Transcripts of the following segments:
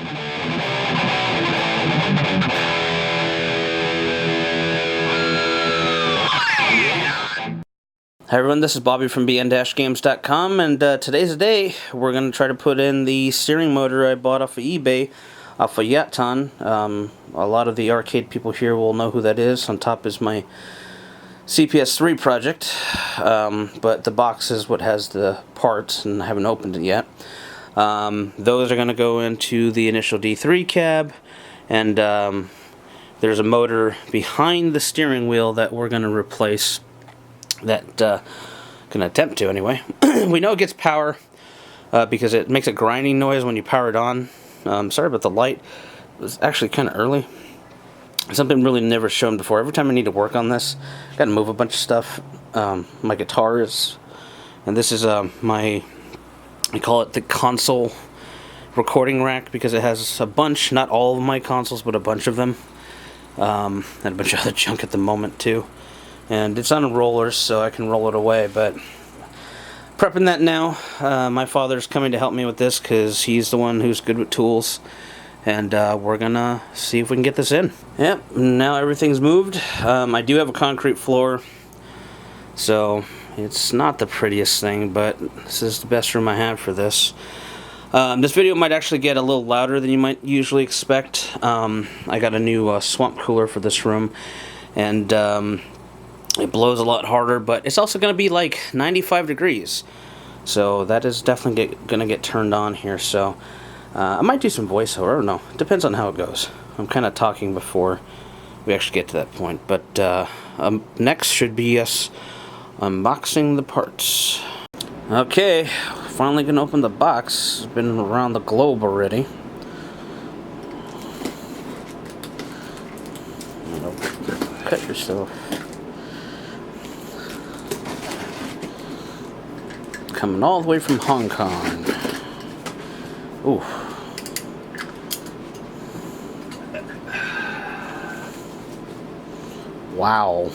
Hi everyone, this is Bobby from bn-games.com, and today's the day we're going to try to put in the steering motor I bought off of eBay, off of Yaton. A lot of the arcade people here will know who that is. On top is my CPS3 project, but the box is what has the parts, and I haven't opened it yet. Those are going to go into the initial D3 cab, and there's a motor behind the steering wheel that we're going to replace. That can attempt to anyway. We know it gets power because it makes a grinding noise when you power it on. Sorry about the light. It was actually kind of early. Something really never shown before. Every time I need to work on this, I gotta move a bunch of stuff. My guitars, and this is I call it the console recording rack because it has a bunch, not all of my consoles, but a bunch of them, and a bunch of other junk at the moment too. And it's on rollers, so I can roll it away, but prepping that now. My father's coming to help me with this because he's the one who's good with tools, and we're gonna see if we can get this in. Yep, now everything's moved. I do have a concrete floor, so it's not the prettiest thing, but this is the best room I have for this. This video might actually get a little louder than you might usually expect. I got a new swamp cooler for this room, and it blows a lot harder, but it's also going to be like 95 degrees. So that is definitely going to get turned on here. So I might do some voiceover. I don't know. Depends on how it goes. I'm kind of talking before we actually get to that point. But next should be us unboxing the parts. Okay, finally going to open the box. It's been around the globe already. Cut yourself. Coming all the way from Hong Kong. Ooh. Wow.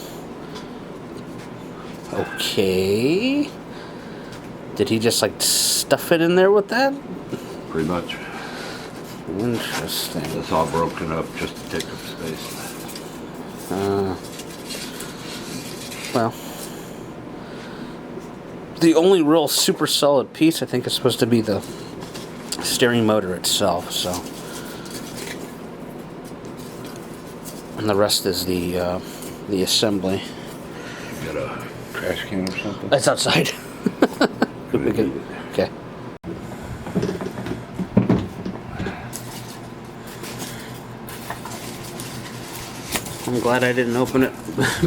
Okay. Did he just like stuff it in there with that? Pretty much. Interesting. It's all broken up just to take up space. Well. The only real super solid piece I think is supposed to be the steering motor itself, so, and the rest is the assembly. You got a trash can or something? It's outside. Okay. I'm glad I didn't open it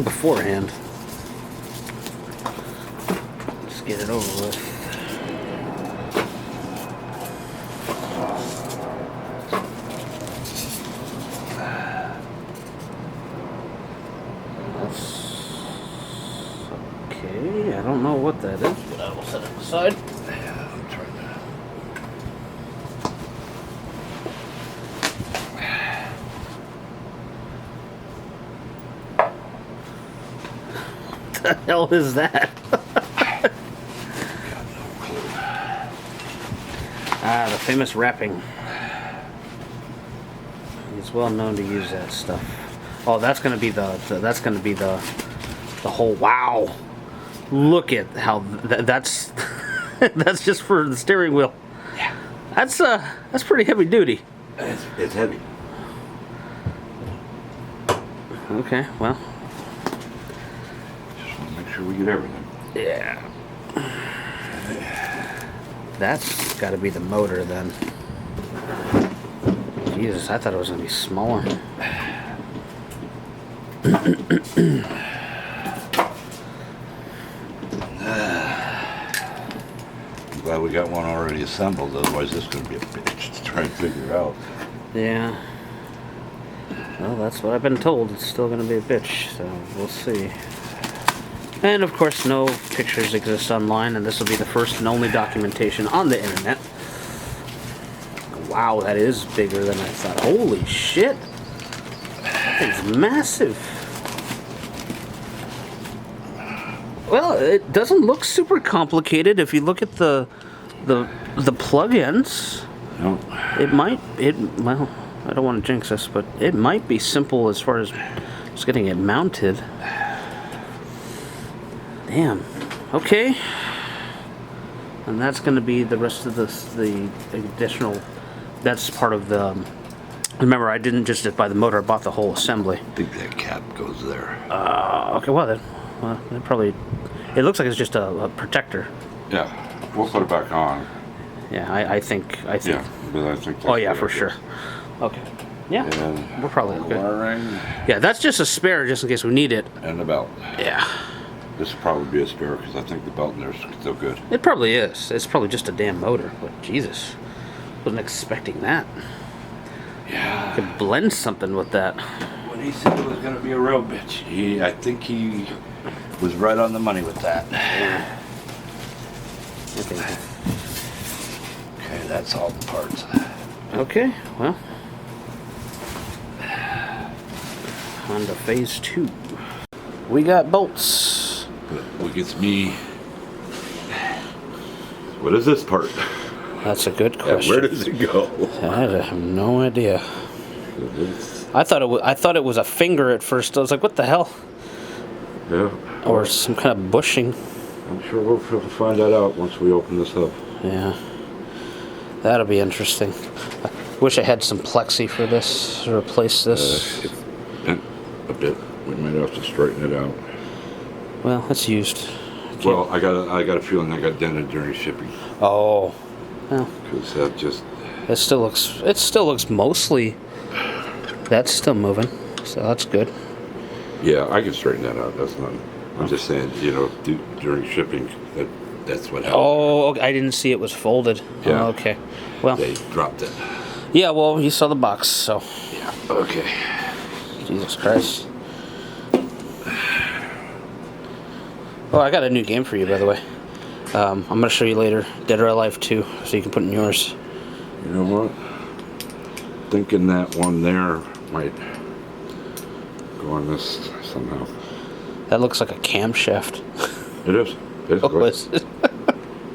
beforehand. Get it over with. That's okay. I don't know what that is, but I will set it aside. Yeah, I'm trying What the hell is that? Ah, the famous wrapping. He's well known to use that stuff. Oh, that's gonna be the whole. Wow! Look at how that's that's just for the steering wheel. Yeah. That's pretty heavy duty. It's heavy. Okay, well. Just want to make sure we get everything. Yeah. That's got to be the motor then. Jesus, I thought it was going to be smaller. I'm glad we got one already assembled, otherwise this is going to be a bitch to try and figure out. Yeah. Well, that's what I've been told. It's still going to be a bitch, so we'll see. And of course, no pictures exist online, and this will be the first and only documentation on the internet. Wow, that is bigger than I thought. Holy shit! That thing's massive. Well, it doesn't look super complicated if you look at the plug-ins. No. Well, I don't want to jinx this, but it might be simple as far as just getting it mounted. Damn. Okay. And that's going to be the rest of the additional. That's part of the. Remember, I didn't just buy the motor; I bought the whole assembly. I think that cap goes there. Okay. Well, then, it probably. It looks like it's just a protector. Yeah, we'll put it back on. Yeah, I think. Yeah, but I think. Oh yeah, for sure. Okay. Yeah, And we're probably okay. Wiring. Yeah, that's just a spare, just in case we need it. And the belt. Yeah. This will probably be a spare because I think the belt in there's still good. It probably is. It's probably just a damn motor. But Jesus, wasn't expecting that. Yeah. Could blend something with that. When he said it was going to be a real bitch, I think he was right on the money with that. Yeah. Okay, that's all the parts. Okay, well. On to phase 2. We got bolts. But what gets me... What is this part? That's a good question. Where does it go? I have no idea. I thought it was a finger at first. I was like, what the hell? Yeah. Or some kind of bushing. I'm sure we'll find that out once we open this up. Yeah. That'll be interesting. I wish I had some plexi for this to replace this. It's bent a bit. We might have to straighten it out. Well, it's used. Well, I got a feeling I got dented during shipping. Oh. Well, because that just... It still looks mostly... That's still moving, so that's good. Yeah, I can straighten that out. That's not... I'm just saying, during shipping, that's what happened. Oh, okay. I didn't see it was folded. Yeah. Oh, okay. Well... They dropped it. Yeah, well, you saw the box, so... Yeah, okay. Jesus Christ. Oh, I got a new game for you, by the way. I'm going to show you later. Dead or Alive 2, so you can put in yours. You know what? Thinking that one there might go on this somehow. That looks like a camshaft. It is. It's Oh, good. is it?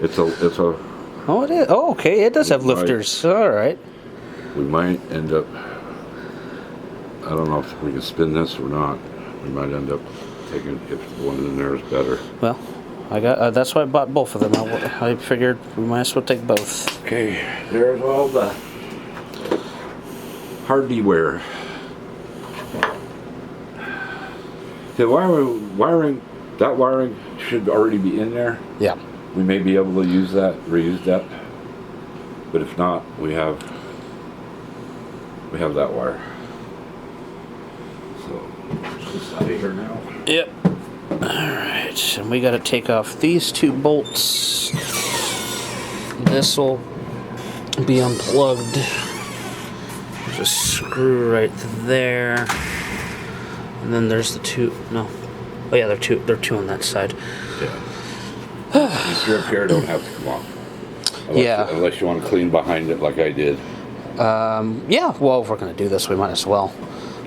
It's a... Oh, it is. Oh, okay. It does have lifters. All right. We might end up... I don't know if we can spin this or not. We might end up taking... If the one in there is better. Well, I got. That's why I bought both of them. I figured we might as well take both. Okay, there's all the hardware. The wiring, that wiring should already be in there. Yeah. We may be able to use that, reuse that. But if not, we have that wire. So, just out of here now. Yep. Alright, and we got to take off these 2 bolts. This will be unplugged. Just screw right there. And then there's the 2. No. Oh yeah, they're two on that side. Yeah. These drip here don't have to come off. Unless you want to clean behind it like I did. Yeah, well, if we're going to do this, we might as well.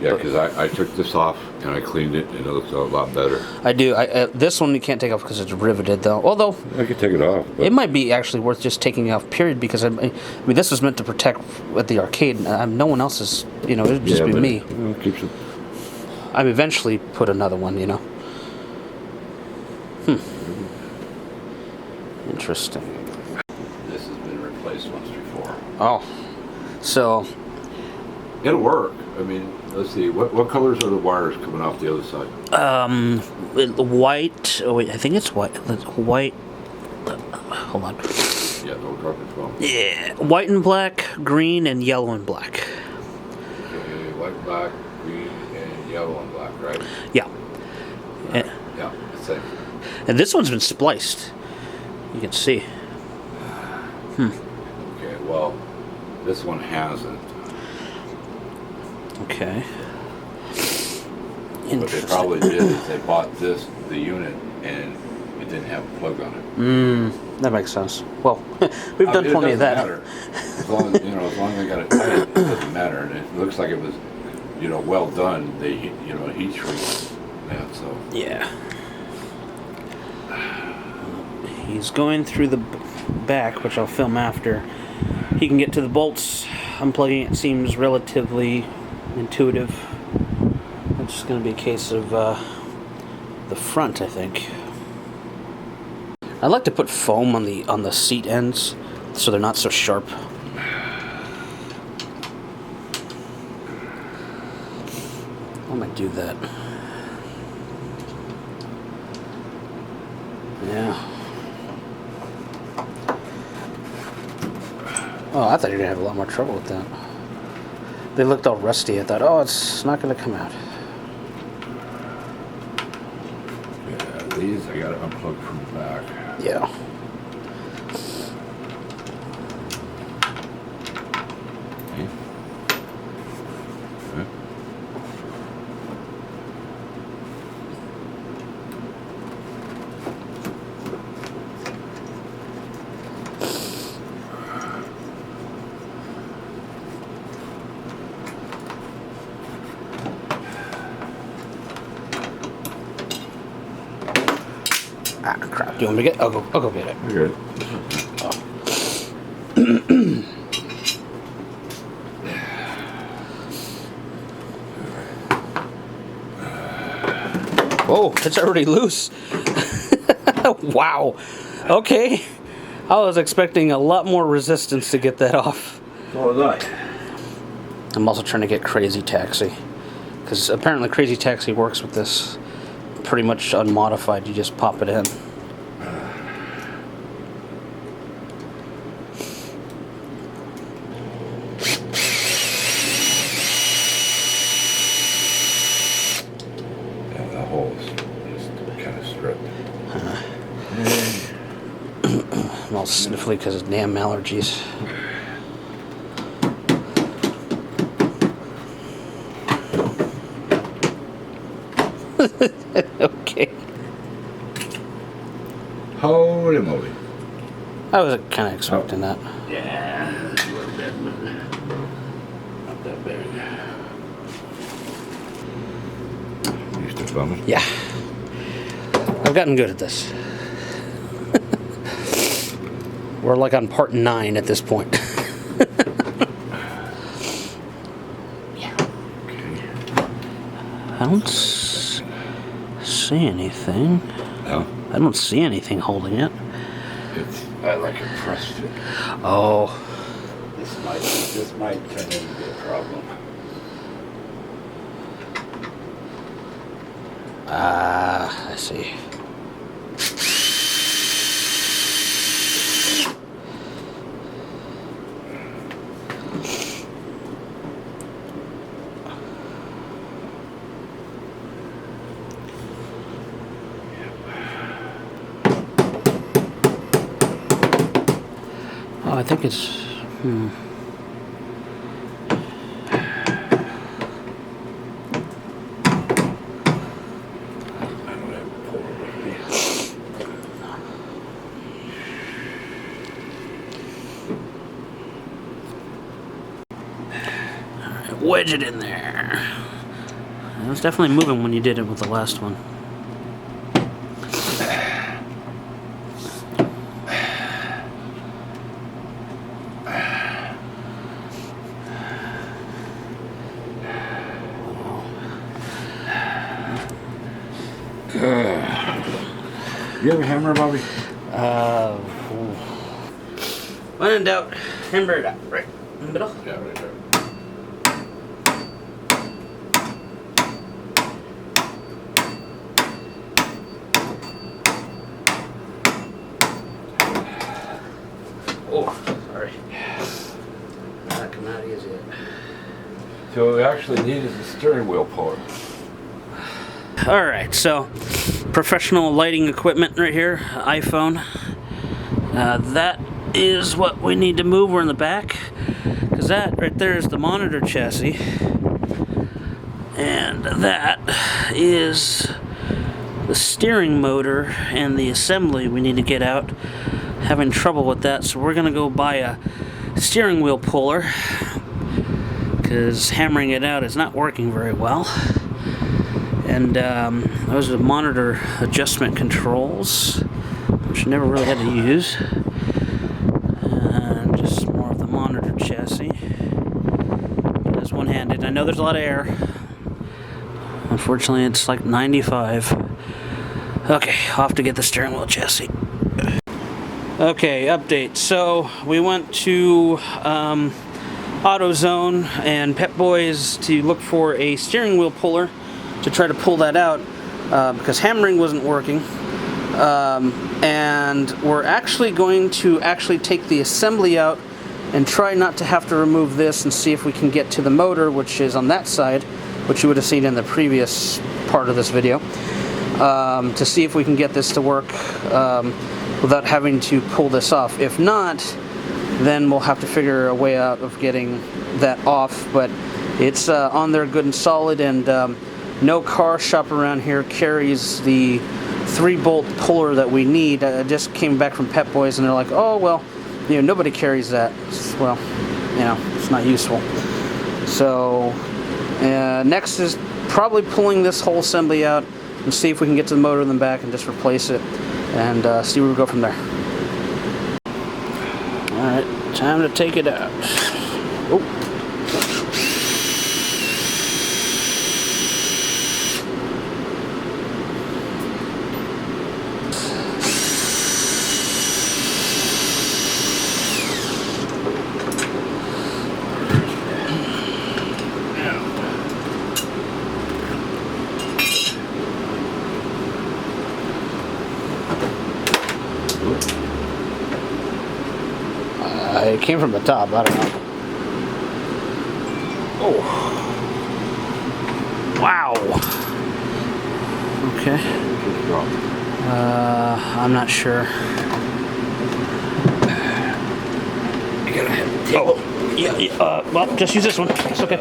Yeah, because I took this off and I cleaned it and it looks a lot better. I do. This one you can't take off because it's riveted, though. Although I could take it off. It might be actually worth just taking it off, period, because I mean, this was meant to protect at the arcade. No one else is, it would just be me. It keeps it. I'd eventually put another one, Interesting. This has been replaced once before. Oh. So. It'll work. I mean, let's see. What colors are the wires coming off the other side? White. Oh wait, I think it's white. White. Hold on. Yeah, don't drop your phone. Yeah, white and black, green and yellow and black. Okay, white, black, green, and yellow and black, right? Yeah. Yeah, it's safe. And this one's been spliced. You can see. Okay, well, this one hasn't. Okay. What they probably did is they bought the unit, and it didn't have a plug on it. That makes sense. Well, we've done plenty of that. Matter. As long as they got it tight, it doesn't matter. And it looks like it was, well done. They, heat shrink that, so. Yeah. He's going through the back, which I'll film after. he can get to the bolts. Unplugging it seems relatively intuitive. It's just going to be a case of the front, I think. I like to put foam on the seat ends so they're not so sharp. I might do that. Yeah. Oh, I thought you were going to have a lot more trouble with that. They looked all rusty. I thought, oh, it's not going to come out. Yeah, these I got to unplug from the back. Yeah. Okay. Okay. Ah, crap. Do you want me to get it? I'll go get it. You're good. Oh, it's already loose. Wow. Okay. I was expecting a lot more resistance to get that off. What was I? I'm also trying to get Crazy Taxi, because apparently Crazy Taxi works with this pretty much unmodified. You just pop it in. Yeah, the hole is just kind of stripped. I'm all sniffly because of damn allergies. Okay. Holy moly. I was kind of expecting that. Yeah, a little bit, but not that big. You still filming? Yeah. I've gotten good at this. We're like on part 9 at this point. Okay. I don't see anything. No? I don't see anything holding it. It's like a press fit. Oh. This might turn into a problem. I see. Oh, I think it's... Wedge it in there. It was definitely moving when you did it with the last one. You have a hammer, Bobby? When in doubt, hammer it out. Right in the middle. Yeah, right there. Oh, sorry. Not coming out easy yet. So what we actually need is a steering wheel puller. Alright, so professional lighting equipment right here, iPhone. That is what we need to move. We're in the back, because that right there is the monitor chassis, and that is the steering motor and the assembly we need to get out. Having trouble with that, so we're gonna go buy a steering wheel puller, because hammering it out is not working very well. And those are the monitor adjustment controls, which I never really had to use. And just more one-handed. I know there's a lot of air. Unfortunately, it's like 95. Okay, off to get the steering wheel chassis. Okay, update. So we went to AutoZone and Pep Boys to look for a steering wheel puller to try to pull that out because hammering wasn't working. And we're actually going to take the assembly out and try not to have to remove this and see if we can get to the motor, which is on that side, which you would have seen in the previous part of this video, to see if we can get this to work without having to pull this off. If not, then we'll have to figure a way out of getting that off, but it's on there good and solid, and no car shop around here carries the 3-bolt puller that we need. I just came back from Pep Boys and they're like, oh, well, you know, nobody carries that. Well, you know, it's not useful. So next is probably pulling this whole assembly out and see if we can get to the motor in the back and just replace it and see where we go from there. Alright, time to take it out. Oh. It came from the top, I don't know. Oh. Wow. Okay. I'm not sure. Oh, yeah, well, just use this one. It's okay.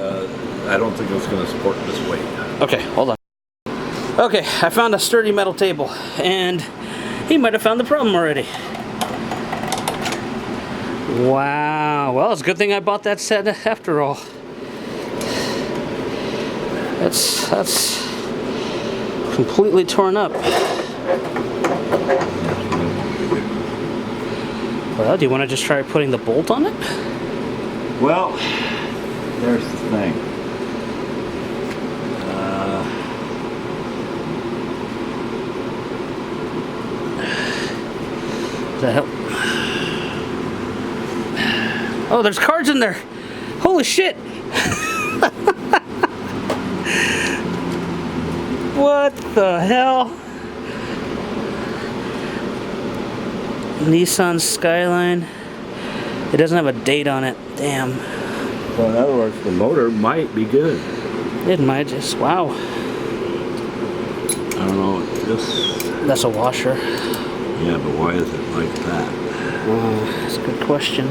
I don't think it's going to support this weight. Okay, hold on. Okay, I found a sturdy metal table, and he might have found the problem already. Wow, well, it's a good thing I bought that set after all. That's completely torn up. Well, do you want to just try putting the bolt on it? Well, there's the thing. Does that help? Oh, there's cards in there. Holy shit. What the hell? Nissan Skyline. It doesn't have a date on it. Damn. Well, in other words, the motor might be good. It might just, wow. I don't know, this... That's a washer. Yeah, but why is it like that? That's a good question.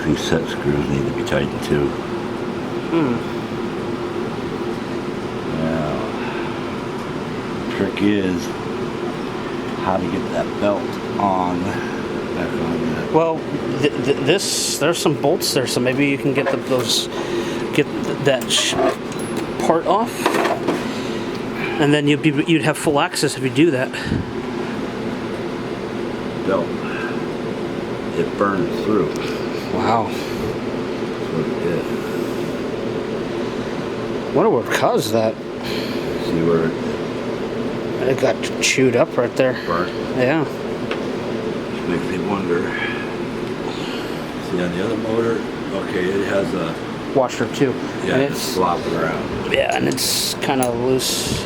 These set screws need to be tightened too. Now, the trick is how to get that belt on. Back on that. Well, there's some bolts there, so maybe you can get that part off, and then you'd have full access if you do that. Belt. It burns through. Wow. That's what it did. Wonder what caused that. See where It got chewed up right there. burnt? Yeah. Which makes me wonder. See on the other motor, okay, it has a Washer too. yeah, And it's flopping around. yeah, and it's kind of loose.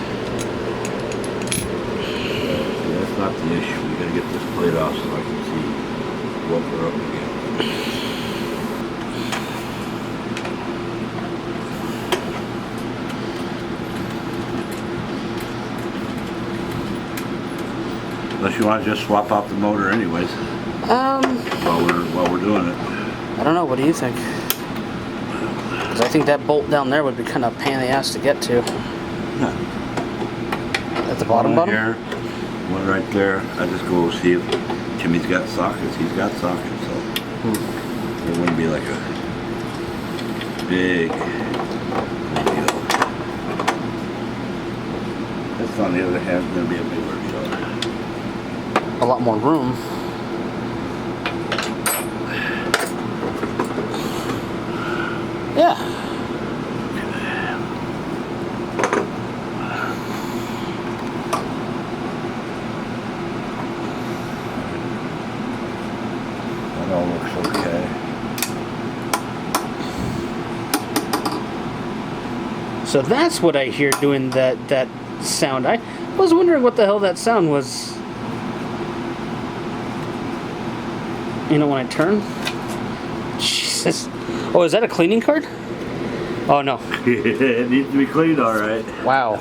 That's not the issue. We gotta get this plate off so I can see what we're up against. Unless you want to just swap out the motor anyways. While we're doing it. I don't know. What do you think? Because I think that bolt down there would be kind of a pain in the ass to get to. Yeah. At the bottom. One here, one right there. I just go see if Jimmy's got sockets. He's got sockets. So. It wouldn't be like a big deal. This, on the other hand, is going to be a big ordeal. A lot more room. Yeah. That all looks okay. So that's what I hear doing that sound. I was wondering what the hell that sound was. You know, when I turn? Jesus. Oh, is that a cleaning card? Oh, no. It needs to be cleaned, all right. Wow.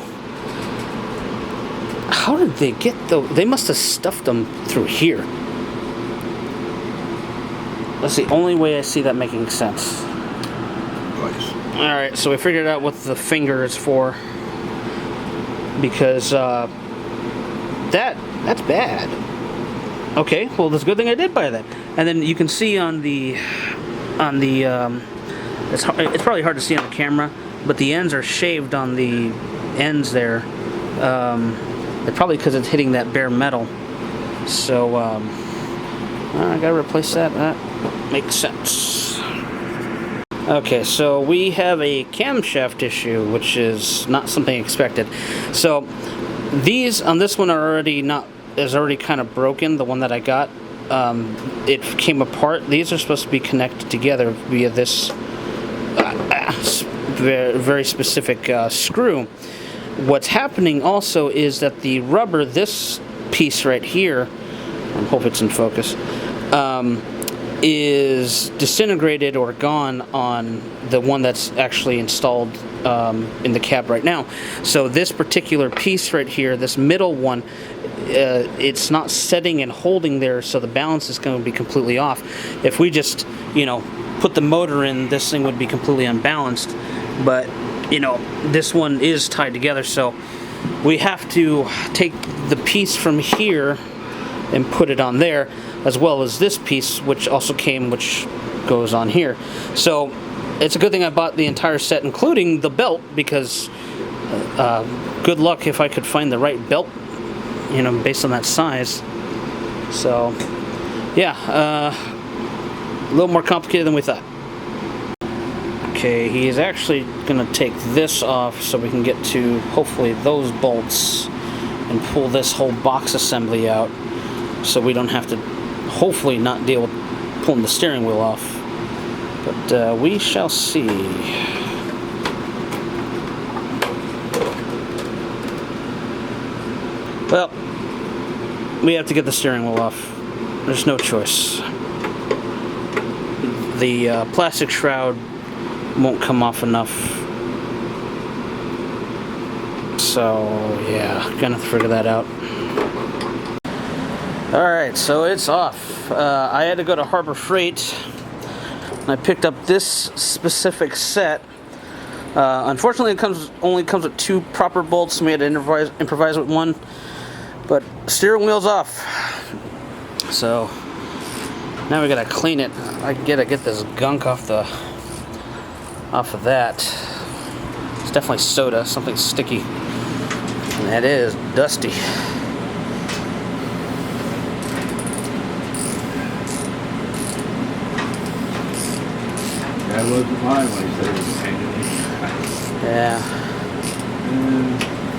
How did they get they must have stuffed them through here. That's the only way I see that making sense. Nice. Alright, so we figured out what the finger is for. Because, that's bad. Okay, well, it's a good thing I did buy that. And then you can see on the it's probably hard to see on the camera, but the ends are shaved on the ends there. It's probably because it's hitting that bare metal. So, I gotta replace that. That makes sense. Okay, so we have a camshaft issue, which is not something expected. So, these on this one are already kind of broken. The one that I got, it came apart. These are supposed to be connected together via this very specific screw. What's happening also is that the rubber, this piece right here, I hope it's in focus, is disintegrated or gone on the one that's actually installed in the cab right now. So this particular piece right here, this middle one, it's not setting and holding there, so the balance is going to be completely off. If we just, put the motor in, this thing would be completely unbalanced. But, this one is tied together, so we have to take the piece from here and put it on there, as well as this piece, which goes on here. So it's a good thing I bought the entire set, including the belt, because good luck if I could find the right belt, based on that size. So, yeah, a little more complicated than we thought. Okay, he is actually going to take this off so we can get to, hopefully, those bolts and pull this whole box assembly out so we don't have to, hopefully, not deal with pulling the steering wheel off. But we shall see. Well, we have to get the steering wheel off. There's no choice. The plastic shroud won't come off enough. So, yeah, gonna figure that out. Alright, so it's off. I had to go to Harbor Freight, and I picked up this specific set. Unfortunately, it only comes with 2 proper bolts, and we had to improvise with one. But steering wheel's off. So now we gotta clean it. I gotta get this gunk off of that. It's definitely soda, something sticky. And that is dusty. That wasn't mine when he said it was painted. Yeah.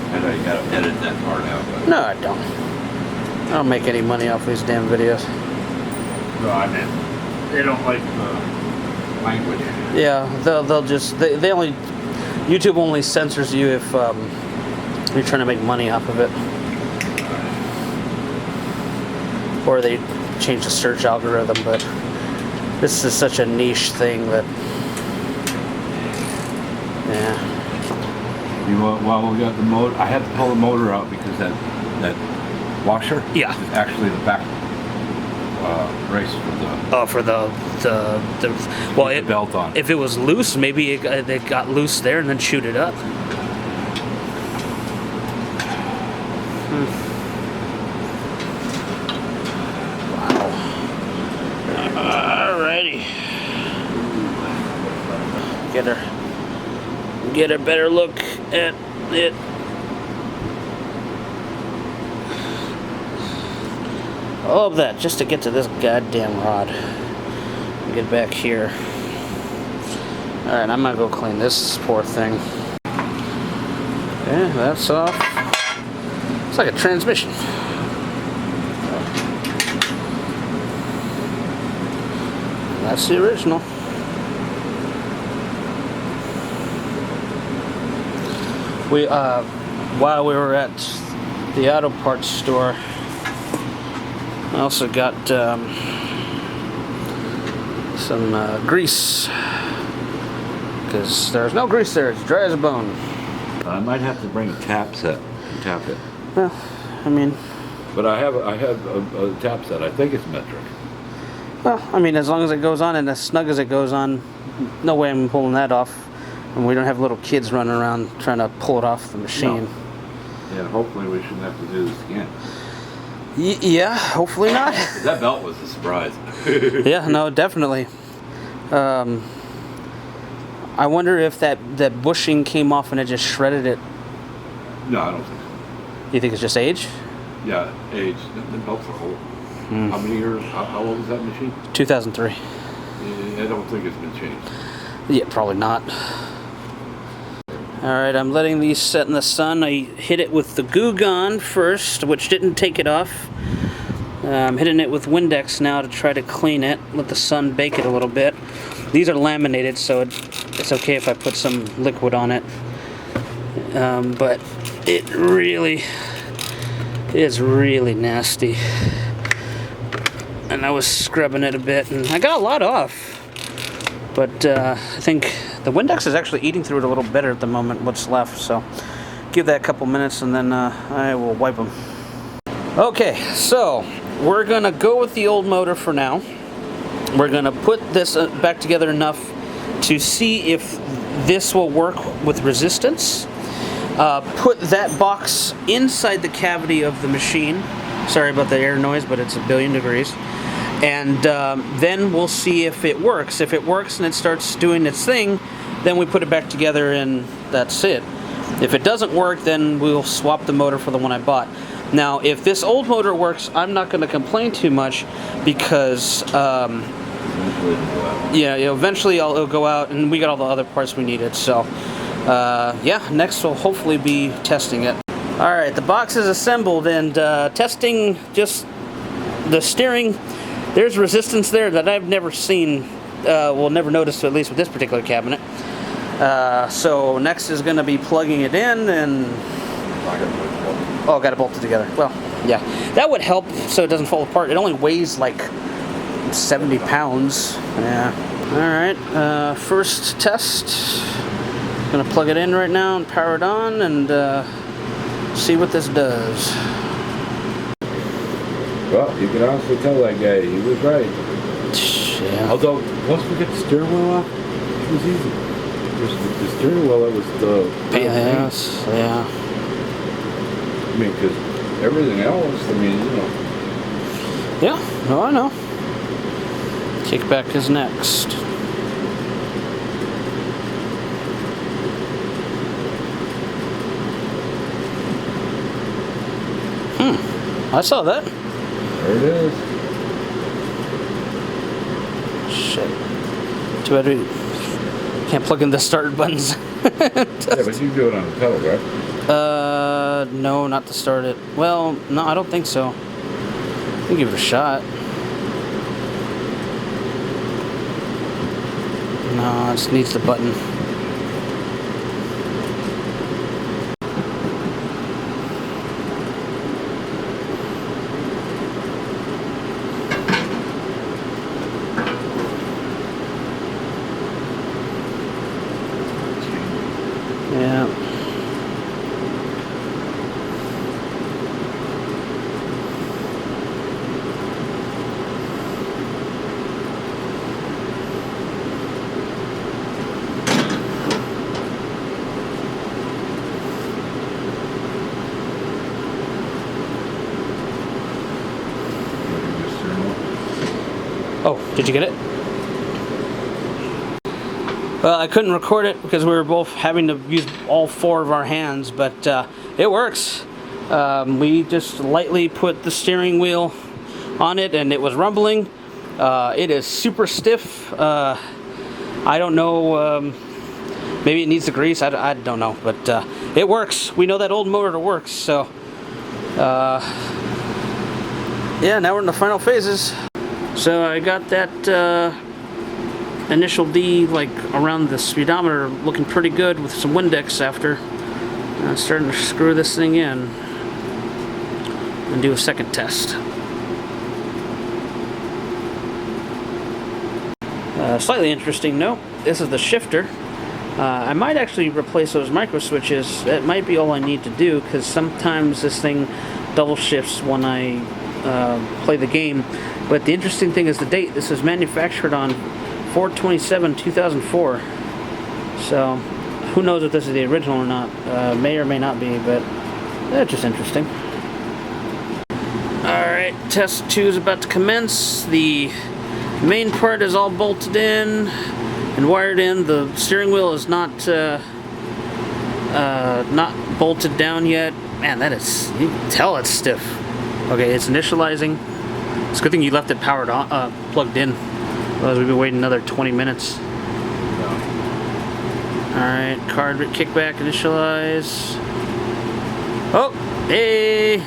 I know you gotta edit that part out. But No, I don't. I don't make any money off these damn videos. no, I meant they don't like the language. Yeah, they'll just they only YouTube only censors you if you're trying to make money off of it, or they change the search algorithm. But this is such a niche thing that, yeah. While we got the motor, I had to pull the motor out because that washer, Yeah. is actually the back brace for the well, the belt on. If it was loose, maybe they got loose there and then shoot it up. Wow. Alrighty. get a better look at it. All of that just to get to this goddamn rod. Get back here. Alright, I'm gonna go clean this poor thing. Okay, that's off. It's like a transmission. That's the original. We while we were at the auto parts store, I also got some grease, because there's no grease there. It's dry as a bone. I might have to bring a tap set and tap it. Well, I mean, But I have a tap set. I think it's metric. well, I mean, as long as it goes on and as snug as it goes on, no way I'm pulling that off. And we don't have little kids running around trying to pull it off the machine. No. Yeah, hopefully we shouldn't have to do this again. Yeah, hopefully not. That belt was a surprise. Yeah, no, definitely. I wonder if that bushing came off and it just shredded it. No, I don't think so. You think it's just age? Yeah, age. The belts are old. How many years? How old is that machine? 2003. I don't think it's been changed. Yeah, probably not. Alright, I'm letting these set in the sun. I hit it with the Goo Gone first, which didn't take it off. I'm hitting it with Windex now to try to clean it, let the sun bake it a little bit. These are laminated, so it's okay if I put some liquid on it. But it really is really nasty. And I was scrubbing it a bit, and I got a lot off. But I think the Windex is actually eating through it a little better at the moment, what's left. So give that a couple minutes, and then I will wipe them. Okay, so we're going to go with the old motor for now. We're going to put this back together enough to see if this will work with resistance. Put that box inside the cavity of the machine. Sorry about the air noise, but it's 1,000,000,000 degrees. And then we'll see if it works. If it works and it starts doing its thing, then we put it back together and that's it. If it doesn't work, then we'll swap the motor for the one I bought. Now, if this old motor works, I'm not going to complain too much because, eventually it'll go out and we got all the other parts we needed. So, next we'll hopefully be testing it. Alright, the box is assembled and testing just the steering. There's resistance there that I've never seen, never noticed, at least with this particular cabinet. So next is going to be plugging it in and... Oh, got it bolted together. Well, yeah. That would help so it doesn't fall apart. It only weighs like 70 pounds. Yeah. Alright, first test. I'm going to plug it in right now and power it on and see what this does. Well, you can honestly tell that guy, he was right. Yeah. Although, once we get the steering wheel off, it was easy. The steering wheel, that was the... Yes, yeah. I mean, because everything else, I mean, you know. Yeah, no, I know. Kickback is next. I saw that. There it is. Shit. Too bad we can't plug in the start buttons. Yeah, but you do it on the pedal, right? No, not to start it. Well, no, I don't think so. I'll give it a shot. No, it just needs the button. Yeah. Oh, did you get it? Well, I couldn't record it because we were both having to use all 4 of our hands, but it works. We just lightly put the steering wheel on it and it was rumbling. It is super stiff. I don't know, maybe it needs the grease, I don't know, but it works. We know that old motor works, so yeah, now we're in the final phases. So I got that initial D like around the speedometer looking pretty good with some Windex after. Starting to screw this thing in and do a second test. Slightly interesting note, this is the shifter. I might actually replace those micro switches. That might be all I need to do, because sometimes this thing double shifts when I play the game. But the interesting thing is the date. This is manufactured on 4/27/2004. So who knows if this is the original or not. May or may not be, but that's just interesting. Alright, test 2 is about to commence. The main part is all bolted in and wired in. The steering wheel is not bolted down yet. Man, that is, you can tell it's stiff. Okay, it's initializing. It's a good thing you left it powered on, plugged in. Otherwise we've been waiting another 20 minutes. Alright, card kickback, initialize. Oh, hey!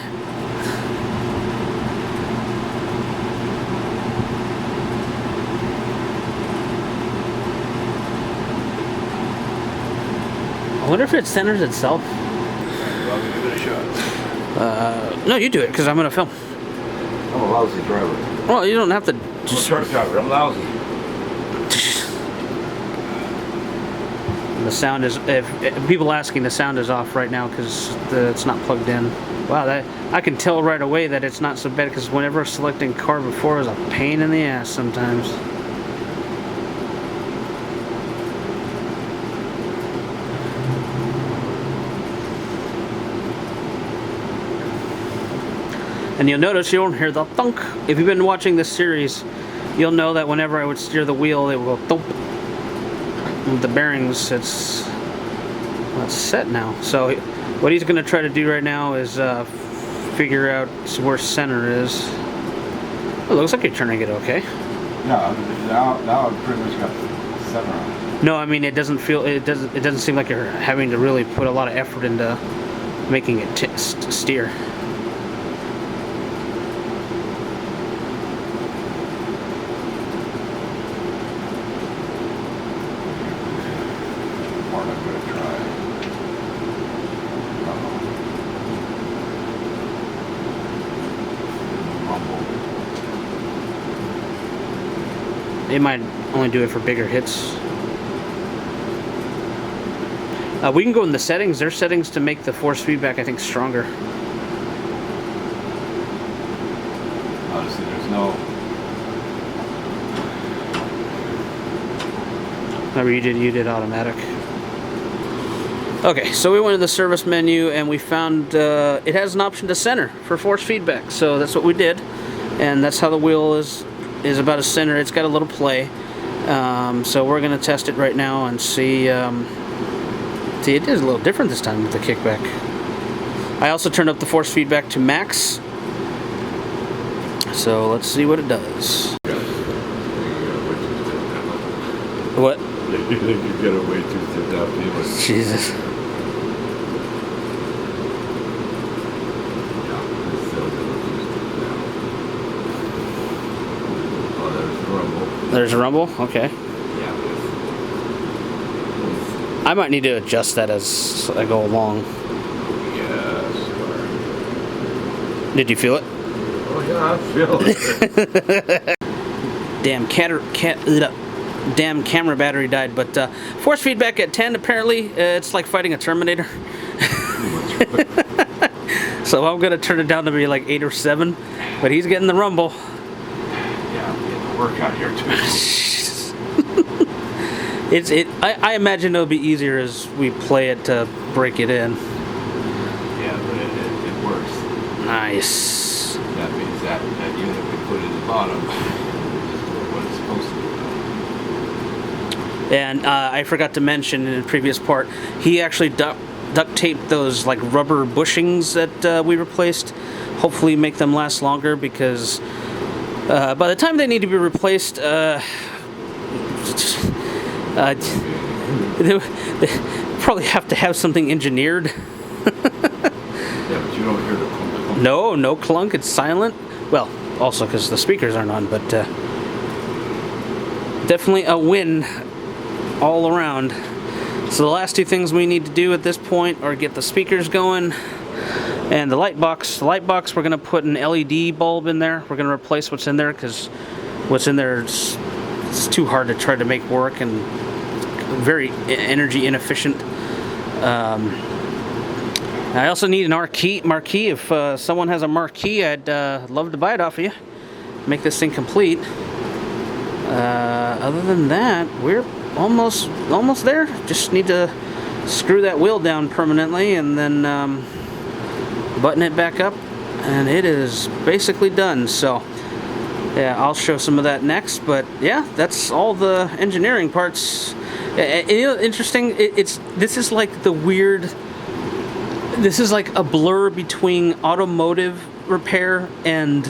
I wonder if it centers itself. Give it a shot. No, you do it, because I'm going to film. I'm a lousy driver. Well, you don't have to. I'm a truck driver. I'm lousy. The sound is, if people asking, the sound is off right now because it's not plugged in. Wow, that I can tell right away that it's not so bad, because whenever selecting car before was a pain in the ass sometimes. And you'll notice you don't hear the thunk. If you've been watching this series, you'll know that whenever I would steer the wheel, it will go thump. With the bearings, it's set now. So what he's going to try to do right now is figure out where center is. It looks like you're turning it okay. No, now I've pretty much got center on it. No, I mean it doesn't seem like you're having to really put a lot of effort into making it steer. It might only do it for bigger hits. We can go in the settings. There's settings to make the force feedback, I think, stronger. Obviously, there's no. Remember, you did automatic. Okay, so we went to the service menu and we found it has an option to center for force feedback. So that's what we did, and that's how the wheel is about a center. It's got a little play. So we're going to test it right now and see. See, it is a little different this time with the kickback. I also turned up the force feedback to max. So let's see what it does. What? You get a way too thick up. Jesus. There's a rumble? Okay. I might need to adjust that as I go along. Yes. Did you feel it? Oh yeah, I feel it. Damn camera battery died, but force feedback at 10, apparently it's like fighting a Terminator. So I'm going to turn it down to be like 8 or 7, but he's getting the rumble. Yeah, I'm getting the work out here too. I imagine it'll be easier as we play it to break it in. Yeah, but it works. Nice. That means that unit we put at the bottom is what it's supposed to And I forgot to mention in the previous part, he actually duct taped those like rubber bushings that we replaced. Hopefully make them last longer, because by the time they need to be replaced, they probably have to have something engineered. Yeah, but you don't hear the clunk. No clunk. It's silent. Well, also because the speakers aren't on, but definitely a win all around. So the last two things we need to do at this point are get the speakers going and the light box. The light box, we're going to put an LED bulb in there. We're going to replace what's in there, because what's in there is it's too hard to try to make work and very energy inefficient. I also need an marquee. If someone has a marquee, I'd love to buy it off of you. Make this thing complete. Other than that, we're almost there. Just need to screw that wheel down permanently and then button it back up, and it is basically done. So yeah, I'll show some of that next, but yeah, that's all the engineering parts. You know, interesting, this is like the weird, this is like a blur between automotive repair and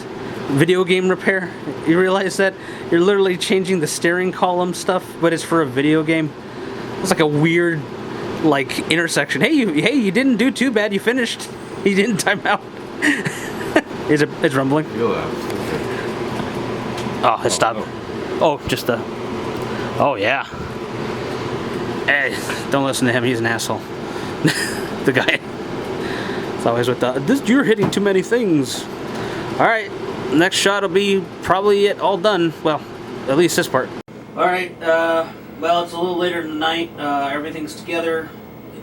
video game repair. You realize that? You're literally changing the steering column stuff, but it's for a video game. It's like a weird, like, intersection. Hey, you didn't do too bad. You finished. You didn't time out. It's rumbling. Oh, it stopped. Oh, just the. Oh yeah. Hey, don't listen to him. He's an asshole. The guy. It's always with the. You're hitting too many things. All right. Next shot will be probably it all done. Well, at least this part. Alright, well, it's a little later in the night. Everything's together.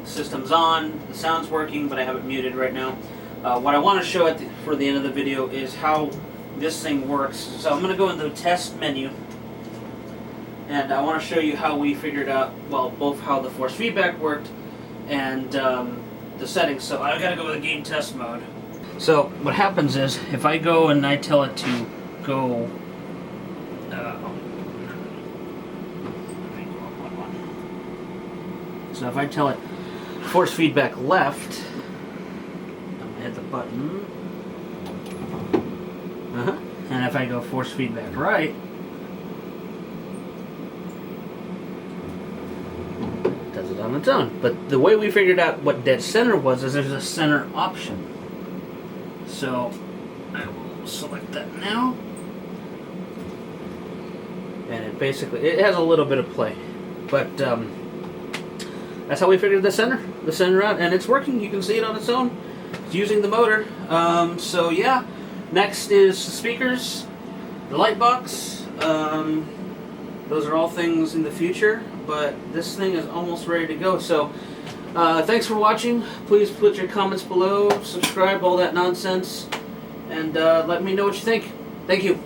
The system's on. The sound's working, but I have it muted right now. What I want to show for the end of the video is how this thing works. So I'm going to go into the test menu, and I want to show you how we figured out, well, both how the force feedback worked and the settings. So I've got to go with the game test mode. So what happens is, if I go and I tell it to go, so if I tell it force feedback left, I'm gonna hit the button, and if I go force feedback right, it does it on its own. But the way we figured out what dead center was is there's a center option. So I will select that now, and it has a little bit of play, but that's how we figured the center out, and it's working. You can see it on its own. It's using the motor. So yeah, next is the speakers, the light box. Those are all things in the future, but this thing is almost ready to go. So thanks for watching. Please put your comments below, subscribe, all that nonsense, and let me know what you think. Thank you.